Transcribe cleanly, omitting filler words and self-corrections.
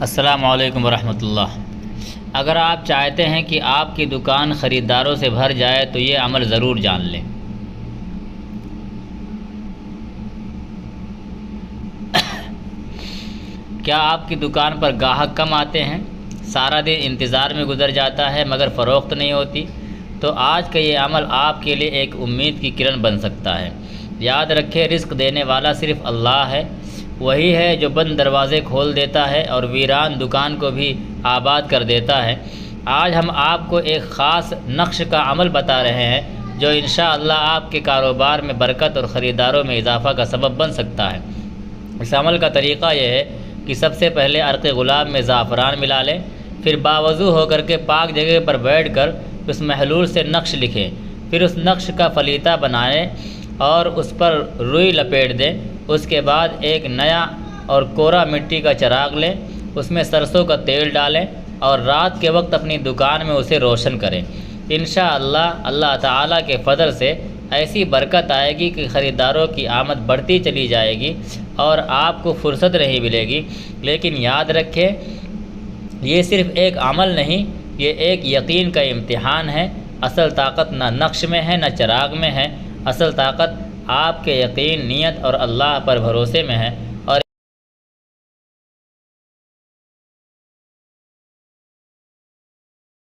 السلام علیکم ورحمۃ اللہ۔ اگر آپ چاہتے ہیں کہ آپ کی دکان خریداروں سے بھر جائے تو یہ عمل ضرور جان لیں۔ کیا آپ کی دکان پر گاہک کم آتے ہیں؟ سارا دن انتظار میں گزر جاتا ہے مگر فروخت نہیں ہوتی؟ تو آج کا یہ عمل آپ کے لیے ایک امید کی کرن بن سکتا ہے۔ یاد رکھیں، رزق دینے والا صرف اللہ ہے۔ وہی ہے جو بند دروازے کھول دیتا ہے اور ویران دکان کو بھی آباد کر دیتا ہے۔ آج ہم آپ کو ایک خاص نقش کا عمل بتا رہے ہیں جو انشاءاللہ آپ کے کاروبار میں برکت اور خریداروں میں اضافہ کا سبب بن سکتا ہے۔ اس عمل کا طریقہ یہ ہے کہ سب سے پہلے عرق گلاب میں زعفران ملا لیں، پھر باوضو ہو کر کے پاک جگہ پر بیٹھ کر اس محلول سے نقش لکھیں، پھر اس نقش کا فلیطہ بنائیں اور اس پر روئی لپیٹ دیں۔ اس کے بعد ایک نیا اور کوڑا مٹی کا چراغ لیں، اس میں سرسوں کا تیل ڈالیں اور رات کے وقت اپنی دکان میں اسے روشن کریں۔ انشاءاللہ اللہ تعالیٰ کے فضل سے ایسی برکت آئے گی کہ خریداروں کی آمد بڑھتی چلی جائے گی اور آپ کو فرصت نہیں ملے گی۔ لیکن یاد رکھیں، یہ صرف ایک عمل نہیں، یہ ایک یقین کا امتحان ہے۔ اصل طاقت نہ نقش میں ہے نہ چراغ میں ہے، اصل طاقت آپ کے یقین، نیت اور اللہ پر بھروسے میں ہے۔